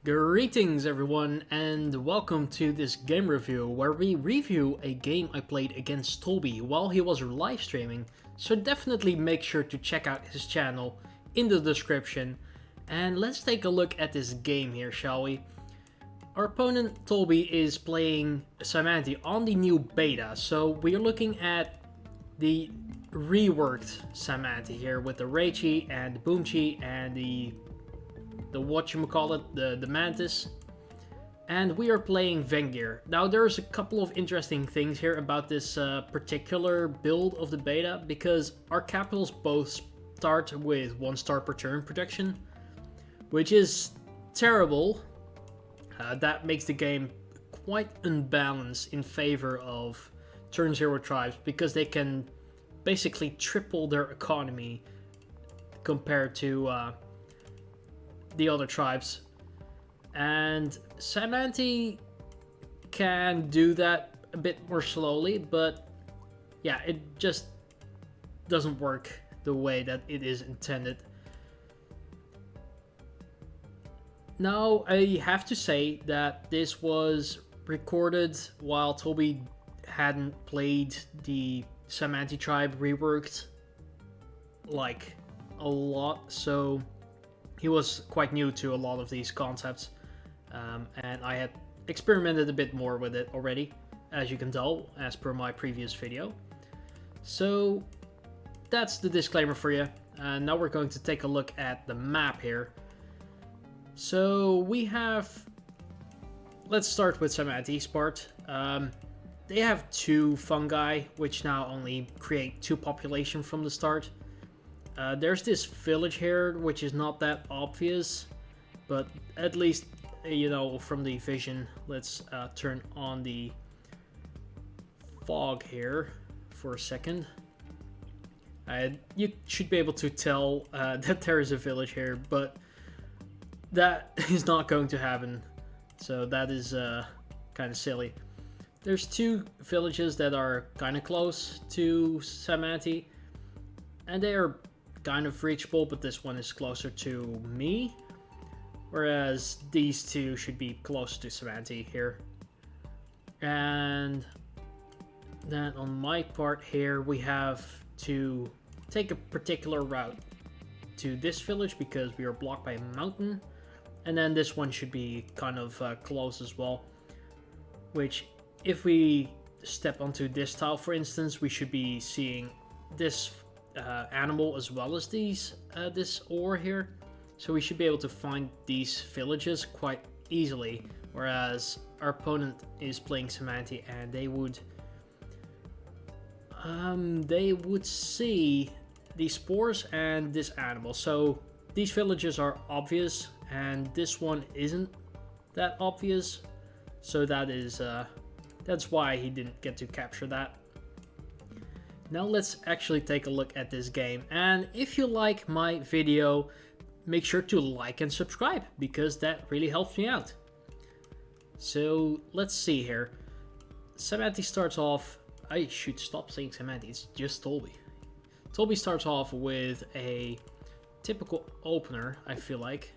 Greetings everyone and welcome to this game review where we review a game I played against Toby while he was live streaming, so definitely make sure to check out his channel in the description. And let's take a look at this game here, shall we? Our opponent Toby is playing Cymanti on the new beta, so we are looking at the reworked Cymanti here with the Reichi and the Boomchi and the whatchamacallit, the Mantis. And we are playing Vengir. Now there's a couple of interesting things here about this particular build of the beta, because our capitals both start with 1 star per turn protection, which is terrible. That makes the game quite unbalanced in favor of turn 0 tribes, because they can basically triple their economy compared to the other tribes. And Cymanti can do that a bit more slowly, but yeah, it just doesn't work the way that it is intended. Now, I have to say that this was recorded while Toby hadn't played the Cymanti tribe reworked like a lot, so he was quite new to a lot of these concepts, and I had experimented a bit more with it already, as you can tell, as per my previous video. So that's the disclaimer for you. And now we're going to take a look at the map here. So we have, let's start with Cymanti's part. They have 2 fungi, which now only create 2 population from the start. There's this village here, which is not that obvious, but at least, you know, from the vision. Let's turn on the fog here for a second. You should be able to tell that there is a village here, but that is not going to happen, so that is kind of silly. There's 2 villages that are kind of close to Cymanti, and they are kind of reachable, but this one is closer to me, whereas these 2 should be close to Cymanti here. And then on my part here, we have to take a particular route to this village because we are blocked by a mountain, and then this one should be kind of close as well, which if we step onto this tile, for instance, we should be seeing this animal as well as these this ore here, so we should be able to find these villages quite easily, whereas our opponent is playing Cymanti and they would see these spores and this animal. So these villages are obvious and this one isn't that obvious, so that is that's why he didn't get to capture that. Now let's actually take a look at this game, and if you like my video, make sure to like and subscribe, because that really helps me out. So let's see here. Cymanti starts off, I should stop saying Cymanti, it's just Toby. Toby starts off with a typical opener, I feel like.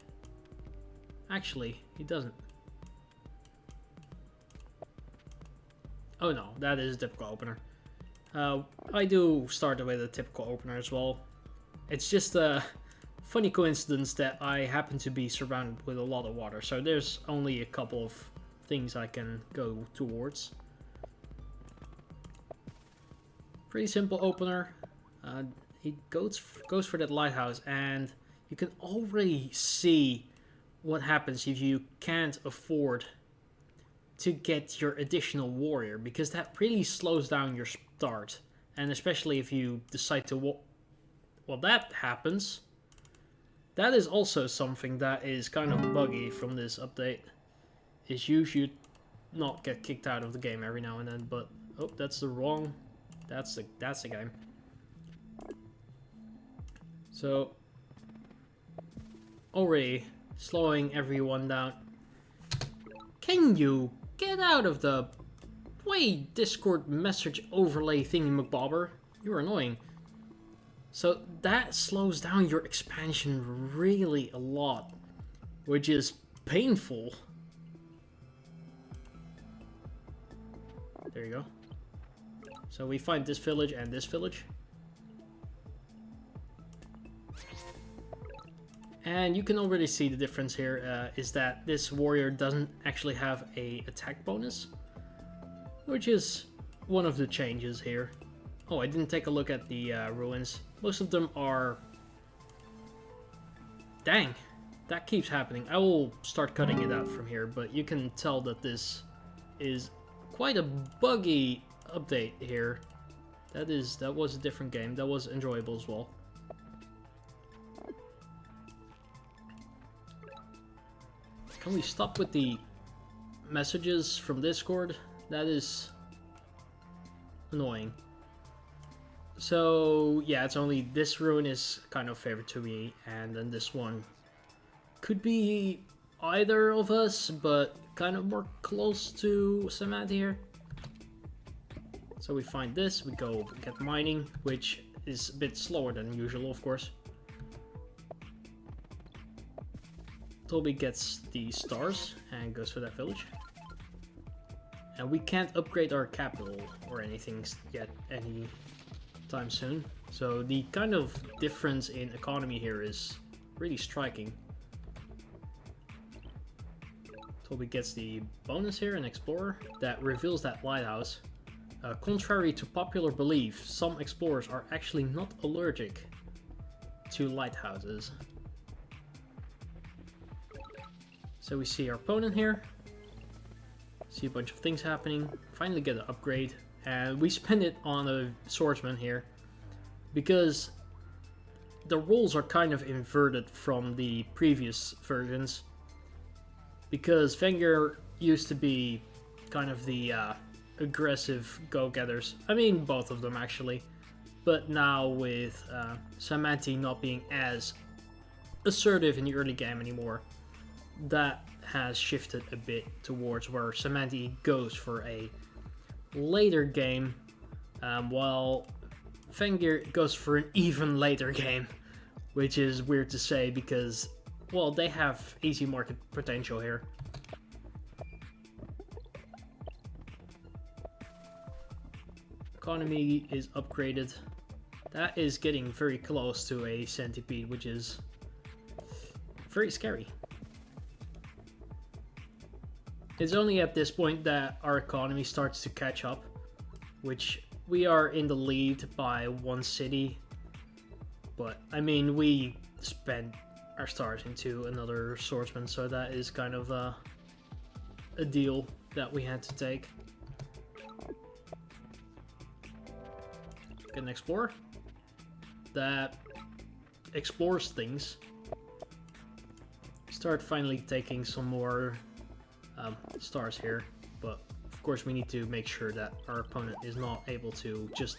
Actually, he doesn't. Oh no, that is a typical opener. I do start with a typical opener as well. It's just a funny coincidence that I happen to be surrounded with a lot of water, so there's only a couple of things I can go towards. Pretty simple opener. He goes for that lighthouse, and you can already see what happens if you can't afford to get your additional warrior, because that really slows down your start, and especially if you decide to well, that happens. That is also something that is kind of buggy from this update, is you should not get kicked out of the game every now and then. But oh, that's the wrong, that's the game. So already slowing everyone down. Can you get out of the way, Discord message overlay thingy McBobber? You're annoying. So that slows down your expansion really a lot, which is painful. There you go. So we find this village and this village. And you can already see the difference here is that this warrior doesn't actually have a attack bonus, which is one of the changes here. Oh, I didn't take a look at the ruins. Most of them are... Dang, that keeps happening. I will start cutting it out from here, but you can tell that this is quite a buggy update here. That was a different game. That was enjoyable as well. Can we stop with the messages from Discord? That is annoying. So yeah, it's only this ruin is kind of favorite to me, and then this one could be either of us, but kind of more close to Cymanti here. So we find this, we go get mining, which is a bit slower than usual, of course. Toby gets the stars and goes for that village. And we can't upgrade our capital or anything yet anytime soon. So the kind of difference in economy here is really striking. Toby gets the bonus here, an explorer, that reveals that lighthouse. Contrary to popular belief, some explorers are actually not allergic to lighthouses. So we see our opponent here, see a bunch of things happening, finally get an upgrade, and we spend it on a swordsman here, because the roles are kind of inverted from the previous versions, because Wenger used to be kind of the aggressive go-getters, I mean both of them actually, but now with Cymanti not being as assertive in the early game anymore, that has shifted a bit towards where Cymanti goes for a later game, while Wenger goes for an even later game, which is weird to say because, well, they have easy market potential here. Economy is upgraded. That is getting very close to a centipede, which is very scary. It's only at this point that our economy starts to catch up, which we are in the lead by one city, but I mean we spent our stars into another swordsman, so that is kind of a deal that we had to take. Get an explorer that explores things. Start finally taking some more stars here, but of course we need to make sure that our opponent is not able to just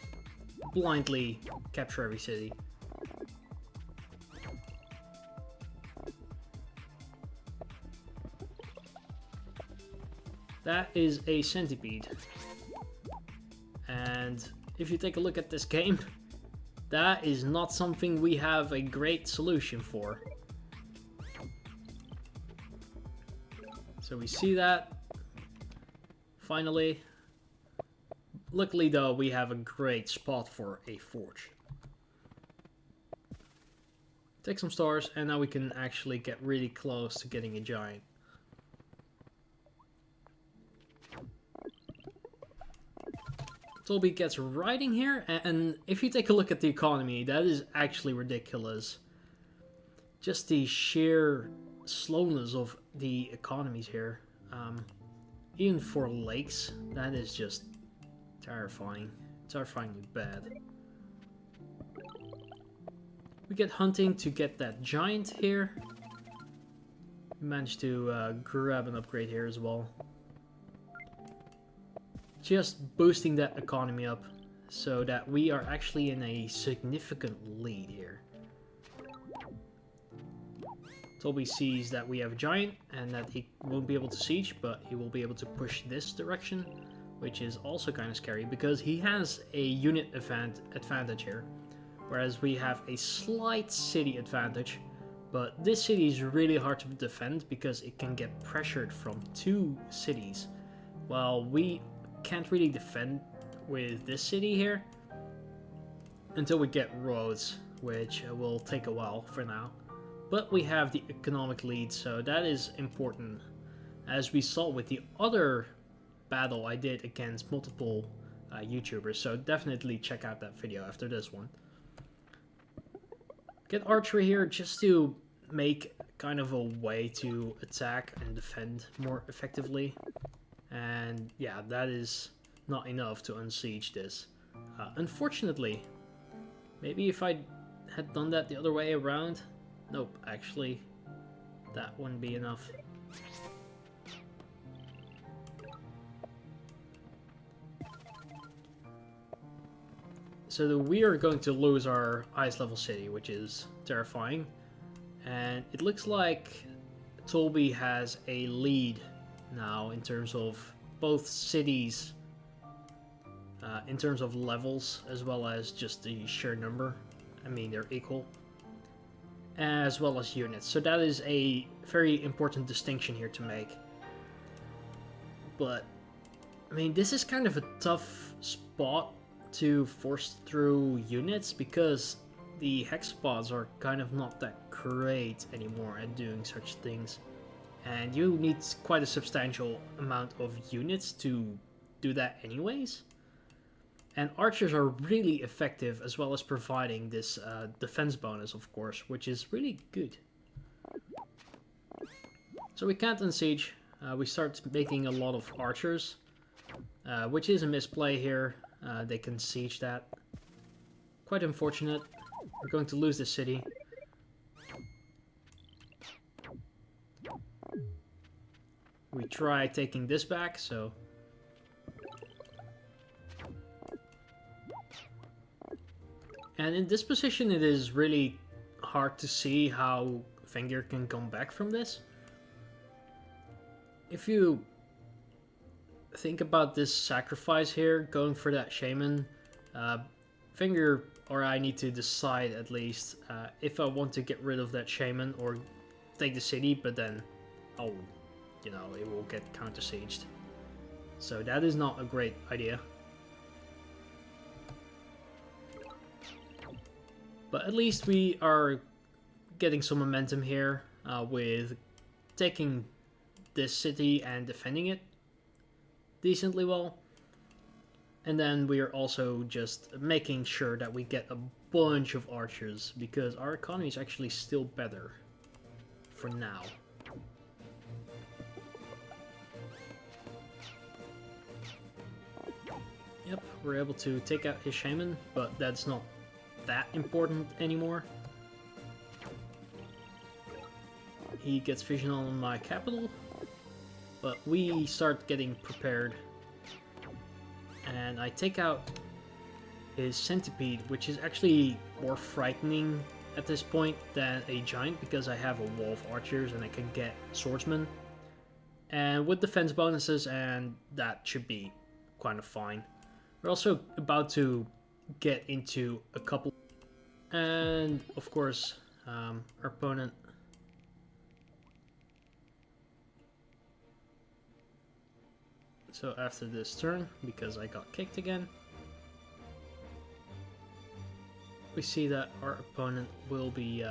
blindly capture every city. That is a centipede, and if you take a look at this game, that is not something we have a great solution for. So we see that, finally. Luckily though, we have a great spot for a forge. Take some stars, and now we can actually get really close to getting a giant. Toby gets riding here, and if you take a look at the economy, that is actually ridiculous. Just the sheer slowness of the economies here. Even for lakes, that is just terrifying. Terrifyingly bad. We get hunting to get that giant here. We managed to grab an upgrade here as well. Just boosting that economy up so that we are actually in a significant lead here. Toby sees that we have a giant and that he won't be able to siege, but he will be able to push this direction, which is also kind of scary because he has a unit advantage here, whereas we have a slight city advantage, But this city is really hard to defend because it can get pressured from 2 cities. While we can't really defend with this city here until we get roads, which will take a while for now. But we have the economic lead, so that is important. As we saw with the other battle I did against multiple YouTubers, so definitely check out that video after this one. Get archery here just to make kind of a way to attack and defend more effectively. And yeah, that is not enough to unsiege this. Unfortunately, maybe if I had done that the other way around. Nope, actually, that wouldn't be enough. So we are going to lose our highest level city, which is terrifying. And it looks like Tolby has a lead now in terms of both cities, in terms of levels, as well as just the sheer number. I mean, they're equal. As well as units. So that is a very important distinction here to make. But, I mean, this is kind of a tough spot to force through units because the hexapods are kind of not that great anymore at doing such things. And you need quite a substantial amount of units to do that anyways. And archers are really effective, as well as providing this defense bonus, of course, which is really good. So we can't unsiege. We start making a lot of archers, which is a misplay here. They can siege that. Quite unfortunate. We're going to lose this city. We try taking this back, so... And in this position, it is really hard to see how Finger can come back from this. If you think about this sacrifice here, going for that shaman, Finger or I need to decide at least if I want to get rid of that shaman or take the city, but then, oh, you know, it will get counter-sieged. So that is not a great idea. But at least we are getting some momentum here with taking this city and defending it decently well. And then we are also just making sure that we get a bunch of archers, because our economy is actually still better for now. Yep, we're able to take out his shaman, but that's not that important anymore. He gets vision on my capital, but we start getting prepared. And I take out his centipede, which is actually more frightening at this point than a giant, because I have a wall of archers and I can get swordsmen. And with defense bonuses, and that should be kind of fine. We're also about to get into a couple, and of course our opponent so after this turn, because I got kicked again, we see that our opponent will be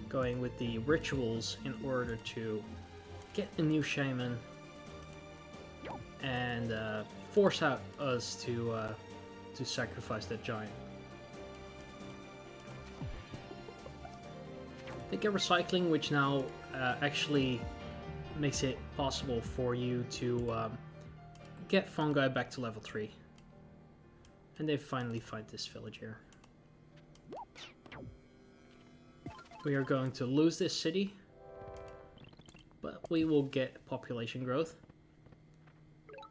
going with the rituals in order to get a new shaman and force out us to sacrifice that giant. They get recycling, which now actually makes it possible for you to get fungi back to level 3. And they finally find this villager. We are going to lose this city, but we will get population growth.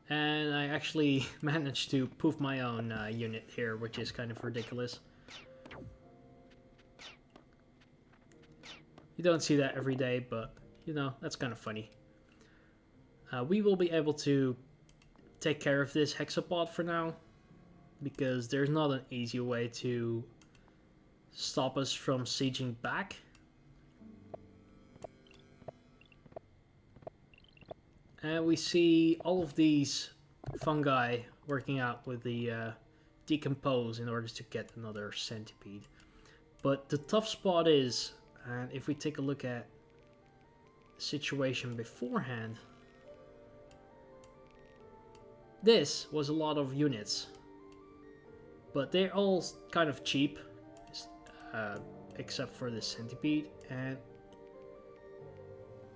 And I actually managed to poof my own unit here, which is kind of ridiculous. You don't see that every day, but, you know, that's kind of funny. We will be able to take care of this hexapod for now, because there's not an easy way to stop us from sieging back. And we see all of these fungi working out with the decompose in order to get another centipede. But the tough spot is, and if we take a look at the situation beforehand, this was a lot of units. But they're all kind of cheap, except for the centipede. And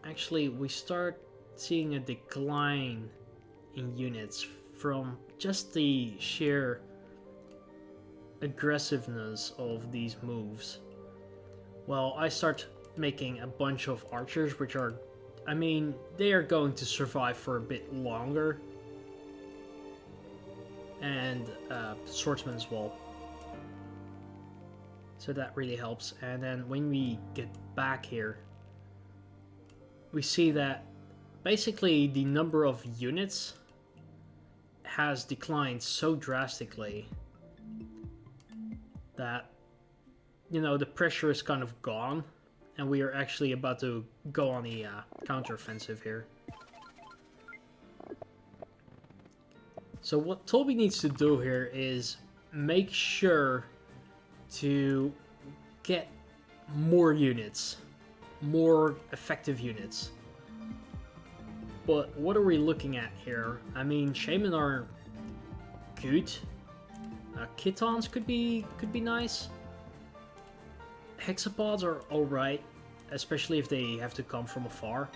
actually we start seeing a decline in units from just the sheer aggressiveness of these moves. Well, I start making a bunch of archers, which are, I mean, they are going to survive for a bit longer. And swordsman as well. So that really helps. And then when we get back here, we see that basically the number of units has declined so drastically that, you know, the pressure is kind of gone, and we are actually about to go on the counteroffensive here. So what Toby needs to do here is make sure to get more units, more effective units. But what are we looking at here? I mean, Shaman are good. Chitons could be nice. Hexapods are alright, especially if they have to come from afar.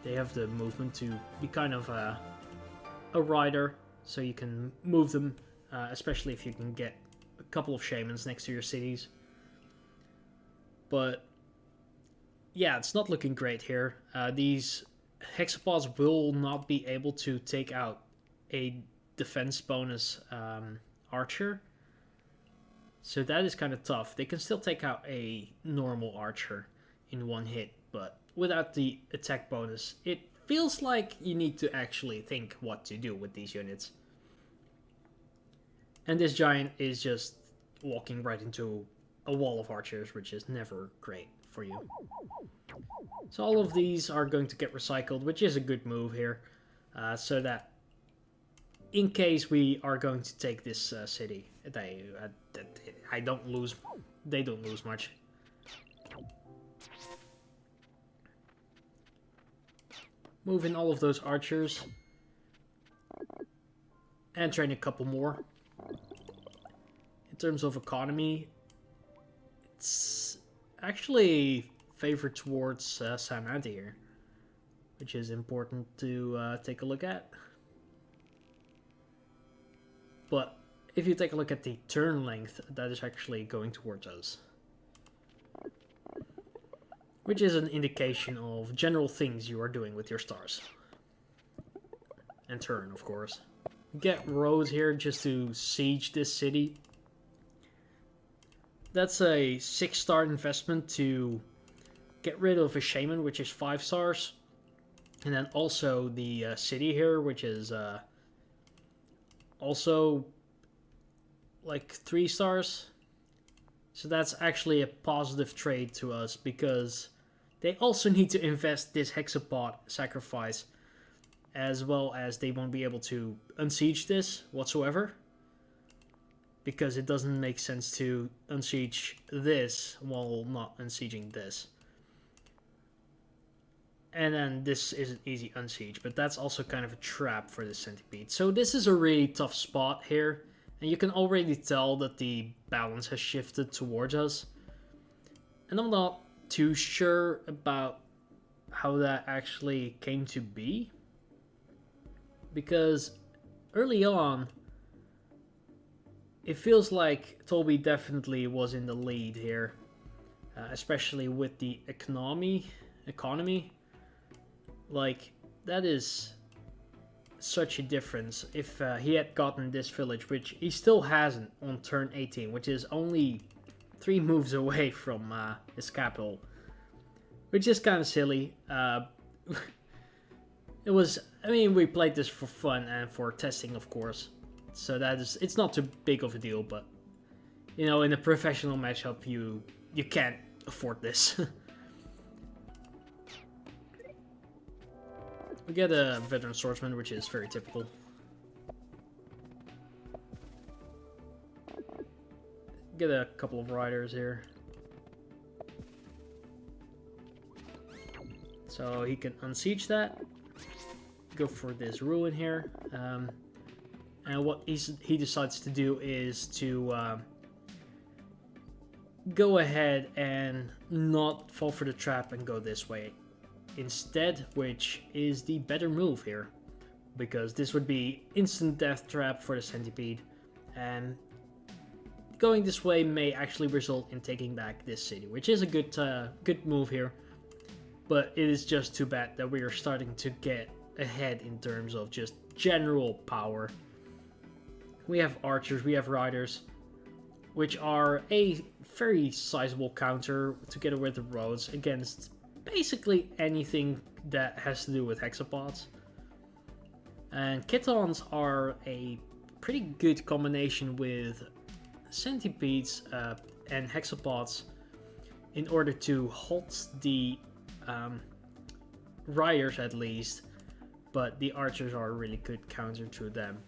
They have the movement to be kind of a rider, so you can move them, especially if you can get a couple of shamans next to your cities. But yeah, it's not looking great here. These hexapods will not be able to take out a defense bonus archer, so that is kind of tough. They can still take out a normal archer in one hit, but without the attack bonus, it feels like you need to actually think what to do with these units. And this giant is just walking right into a wall of archers, which is never great for you. So all of these are going to get recycled, which is a good move here, so that in case we are going to take this city, they don't lose much. Move in all of those archers and train a couple more. In terms of economy, it's actually favored towards Cymanti here, which is important to take a look at. But if you take a look at the turn length, that is actually going towards us, which is an indication of general things you are doing with your stars. And turn, of course. Get roads here just to siege this city. That's a 6-star investment to get rid of a shaman, which is 5 stars. And then also the city here, which is also like 3 stars. So that's actually a positive trade to us, because they also need to invest this hexapod sacrifice, as well as they won't be able to unsiege this whatsoever, because it doesn't make sense to unsiege this while not unsieging this. And then this is an easy unsiege, but that's also kind of a trap for the centipede. So this is a really tough spot here, and you can already tell that the balance has shifted towards us. And I'm not too sure about how that actually came to be, because early on it feels like Toby definitely was in the lead here, especially with the economy. Like, that is such a difference. If he had gotten this village, which he still hasn't on turn 18, which is only 3 moves away from his capital, which is kind of silly. It was, I mean, we played this for fun and for testing, of course, so that is, it's not too big of a deal, but You know, in a professional matchup, you can't afford this. We get a veteran swordsman, which is very typical. Get a couple of riders here. So he can unsiege that. Go for this ruin here. And what he decides to do is to go ahead and not fall for the trap and go this way instead, which is the better move here, because this would be instant death trap for the centipede, and going this way may actually result in taking back this city, which is a good move here. But it is just too bad that we are starting to get ahead in terms of just general power. We have archers, we have riders, which are a very sizable counter together with the roads against basically anything that has to do with hexapods. And chitons are a pretty good combination with centipedes and hexapods in order to halt the riders at least, but the archers are a really good counter to them.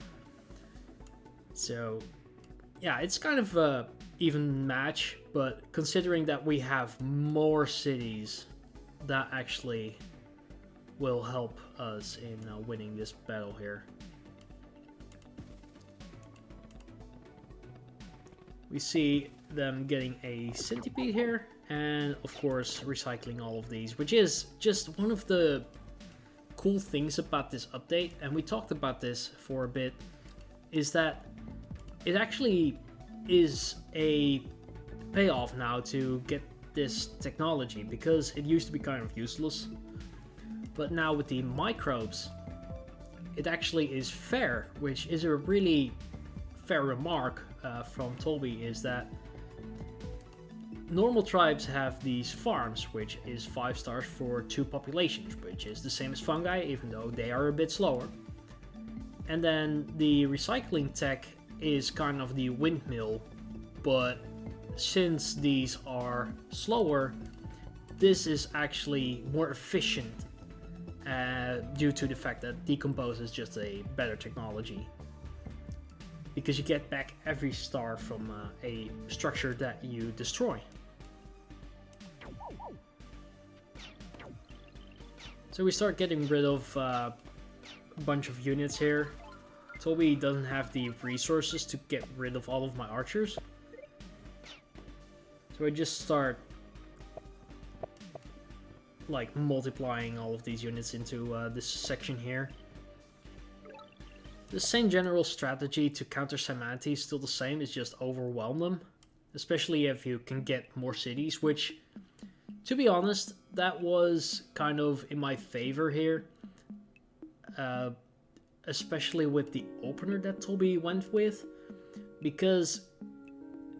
So yeah, it's kind of a even match, but considering that we have more cities, that actually will help us in winning this battle here. We see them getting a centipede here, and of course recycling all of these, which is just one of the cool things about this update, and we talked about this for a bit, is that it actually is a payoff now to get this technology, because it used to be kind of useless, but now with the microbes it actually is fair, which is a really fair remark from Toby, is that normal tribes have these farms, which is 5 stars for 2 populations, which is the same as fungi, even though they are a bit slower. And then the recycling tech is kind of the windmill, but since these are slower, this is actually more efficient due to the fact that decompose is just a better technology, because you get back every star from a structure that you destroy. So we start getting rid of a bunch of units here. Toby doesn't have the resources to get rid of all of my archers, so I just start like multiplying all of these units into this section here. The same general strategy to counter Cymanti is still the same, it's just overwhelm them, especially if you can get more cities, which, to be honest, that was kind of in my favor here. Especially with the opener that Toby went with, because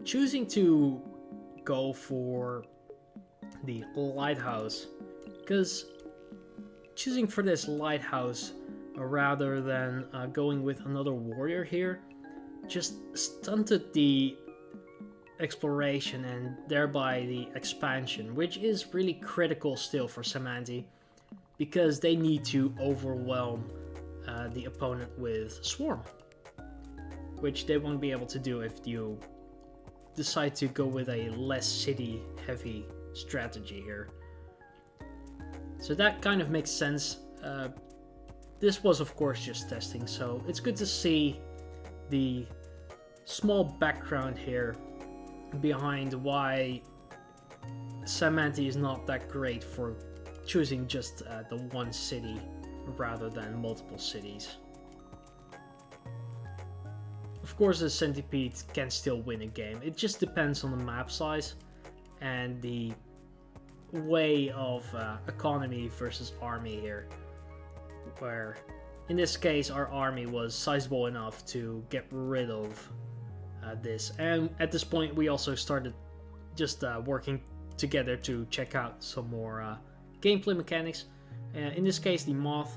choosing to go for the lighthouse, because choosing for this lighthouse rather than going with another warrior here just stunted the exploration and thereby the expansion, which is really critical still for Cymanti, because they need to overwhelm the opponent with Swarm, which they won't be able to do if you decide to go with a less city heavy strategy here. So that kind of makes sense. This was of course just testing, so it's good to see the small background here behind why Cymanti is not that great for choosing just the one city rather than multiple cities. Of course, a centipede can still win a game. It just depends on the map size and the way of economy versus army here, where in this case our army was sizable enough to get rid of this, and at this point we also started just working together to check out some more gameplay mechanics. In this case, the moth,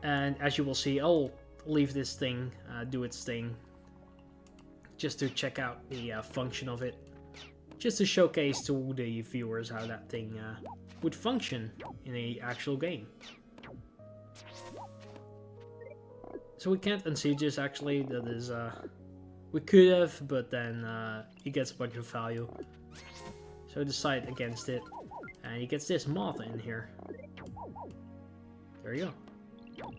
and as you will see, I'll leave this thing do its thing. just to check out the function of it. Just to showcase to the viewers how that thing would function in a actual game. So we can't unsiege this actually, that is, we could have, but then he gets a bunch of value. So decide against it, and he gets this moth in here. There you go.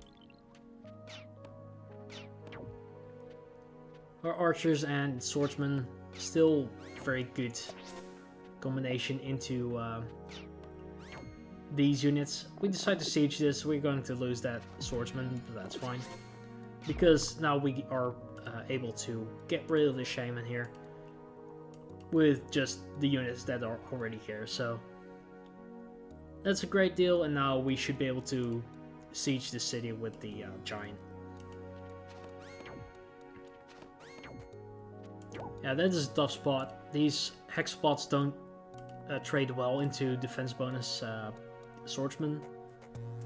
Our archers and swordsmen, still very good combination into these units. We decide to siege this, we're going to lose that swordsman, but that's fine. Because now we are able to get rid of the shaman here with just the units that are already here, so that's a great deal, and now we should be able to siege the city with the giant. Yeah, that is a tough spot. These hex spots don't trade well into defense bonus swordsman.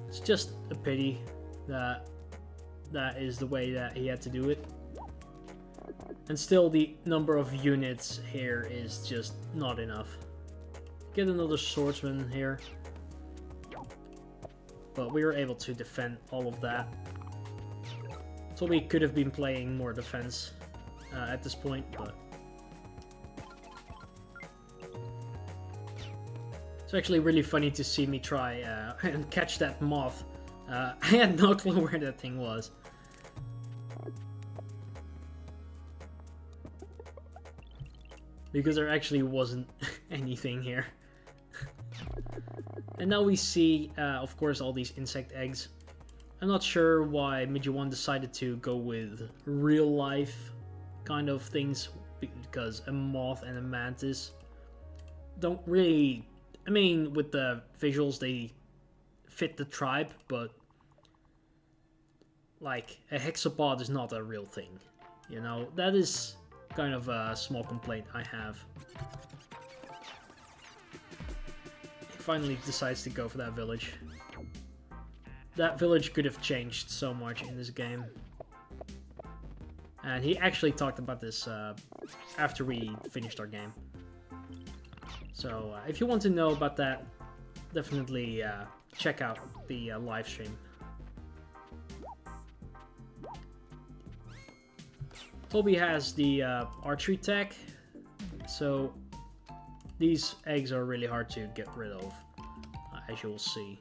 It's just a pity that that is the way that he had to do it. And still the number of units here is just not enough. Get another swordsman here. But we were able to defend all of that. So we could have been playing more defense at this point, but it's actually really funny to see me try and catch that moth. I had no clue where that thing was. Because there actually wasn't anything here. And now we see, of course, all these insect eggs. I'm not sure why Midge1 decided to go with real life kind of things, because a moth and a mantis don't really, I mean, with the visuals they fit the tribe, but like a hexapod is not a real thing, you know. That is kind of a small complaint I have. He finally decides to go for that village. That village could have changed so much in this game. And he actually talked about this after we finished our game. So if you want to know about that, definitely check out the live stream. Toby has the archery tech, so these eggs are really hard to get rid of, as you'll see.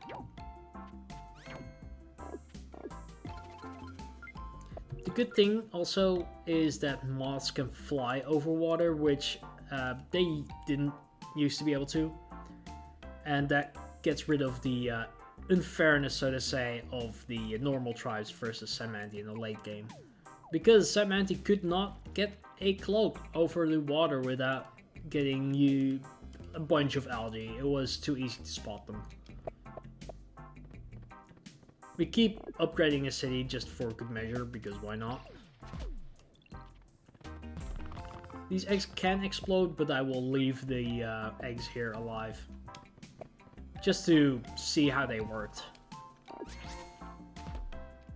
The good thing also is that moths can fly over water, which they didn't used to be able to, and that gets rid of the unfairness, so to say, of the normal tribes versus Cymanti in the late game. Because Cymanti could not get a cloak over the water without getting you a bunch of algae. It was too easy to spot them. We keep upgrading a city just for good measure, because why not? These eggs can explode, but I will leave the eggs here alive. Just to see how they worked.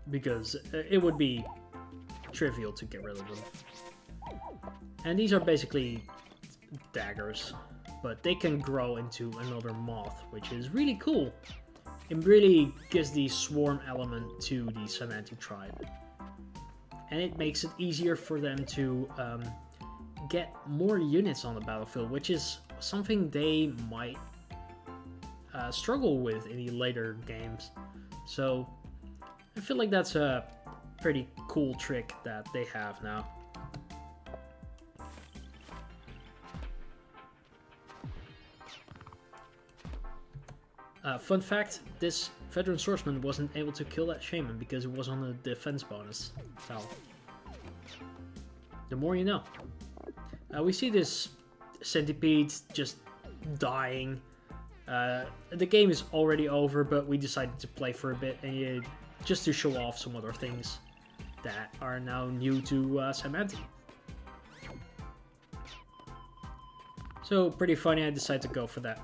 Because it would be trivial to get rid of them. And these are basically daggers, but they can grow into another moth, which is really cool. It really gives the swarm element to the Cymanti tribe. And it makes it easier for them to get more units on the battlefield, which is something they might struggle with in the later games. So I feel like that's a pretty cool trick that they have now. Fun fact, this veteran swordsman wasn't able to kill that shaman because it was on a defense bonus. So, the more you know. We see this centipede just dying. The game is already over, but we decided to play for a bit and just to show off some other things that are now new to Cymanti. So pretty funny, I decided to go for that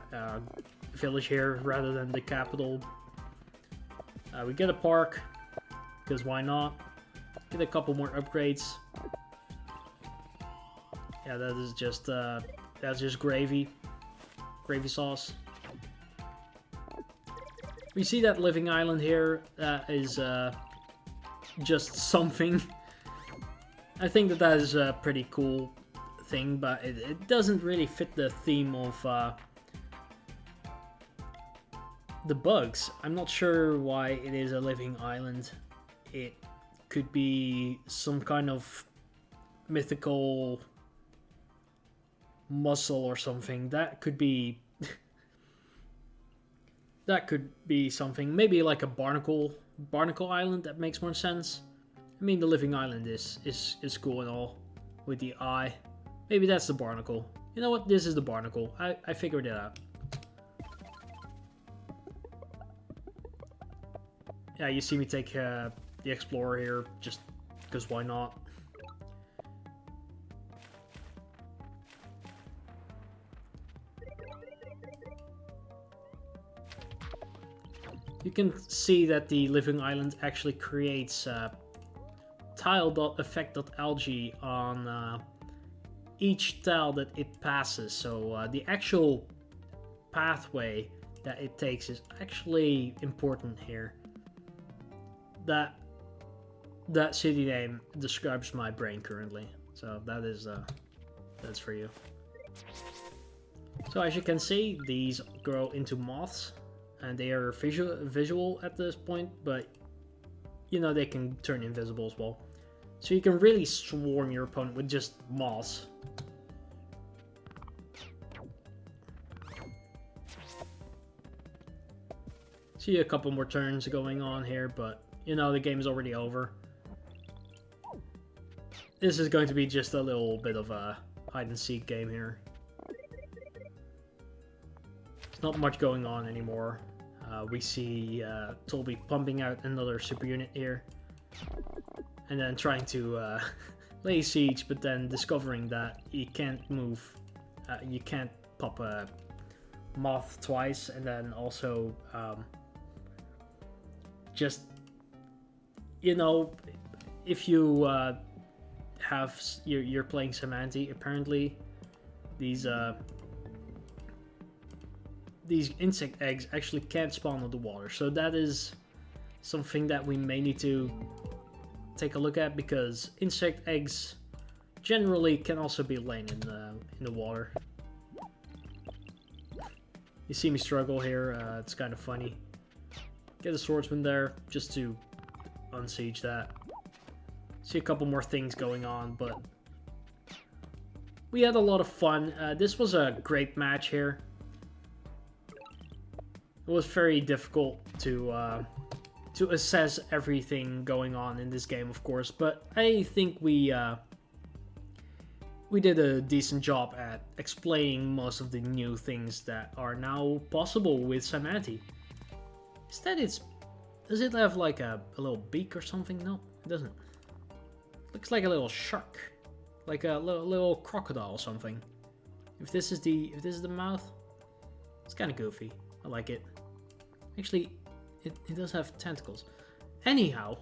village here rather than the capital. We get a park, because why not? Get a couple more upgrades. Yeah, that is just that's just gravy sauce. We see that living island here. That is just something. I think that is a pretty cool thing, but it doesn't really fit the theme of the bugs. I'm not sure why it is a living island. It could be some kind of mythical mussel or something. That could be that could be something. Maybe like a barnacle island. That makes more sense. I mean, the living island is cool and all with the eye. Maybe that's the barnacle. You know what? This is the barnacle. I figured it out. Yeah, you see me take the explorer here just because why not? You can see that the living island actually creates tile.effect.algae on each tile that it passes. So the actual pathway that it takes is actually important here. That city name describes my brain currently. So that is that's for you. So as you can see, these grow into moths. And they are visual at this point, but you know they can turn invisible as well. So you can really swarm your opponent with just moths. See a couple more turns going on here, but you know the game is already over. This is going to be just a little bit of a hide and seek game here. There's not much going on anymore. We see Toby pumping out another super unit here. And then trying to lay siege, but then discovering that you can't move. You can't pop a moth twice, and then also just, you know, if you you're playing Cymanti, apparently these insect eggs actually can't spawn on the water. So that is something that we may need to take a look at, because insect eggs generally can also be laying in the water. You see me struggle here. It's kind of funny. Get a swordsman there just to unsiege that. See a couple more things going on, but we had a lot of fun. This was a great match here. It was very difficult to assess everything going on in this game, of course, but I think we did a decent job at explaining most of the new things that are now possible with Cymanti. Instead, does it have like a little beak or something? No, it doesn't. Looks like a little shark, like a little crocodile or something. If this is the mouth, it's kind of goofy. I like it. Actually, it does have tentacles. Anyhow,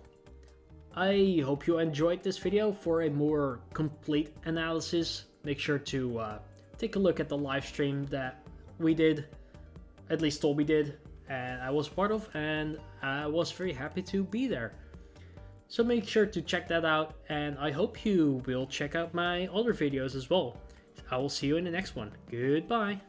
I hope you enjoyed this video. For a more complete analysis, make sure to take a look at the live stream that we did, at least Toby did, and I was part of, and I was very happy to be there. So make sure to check that out, and I hope you will check out my other videos as well. I will see you in the next one. Goodbye.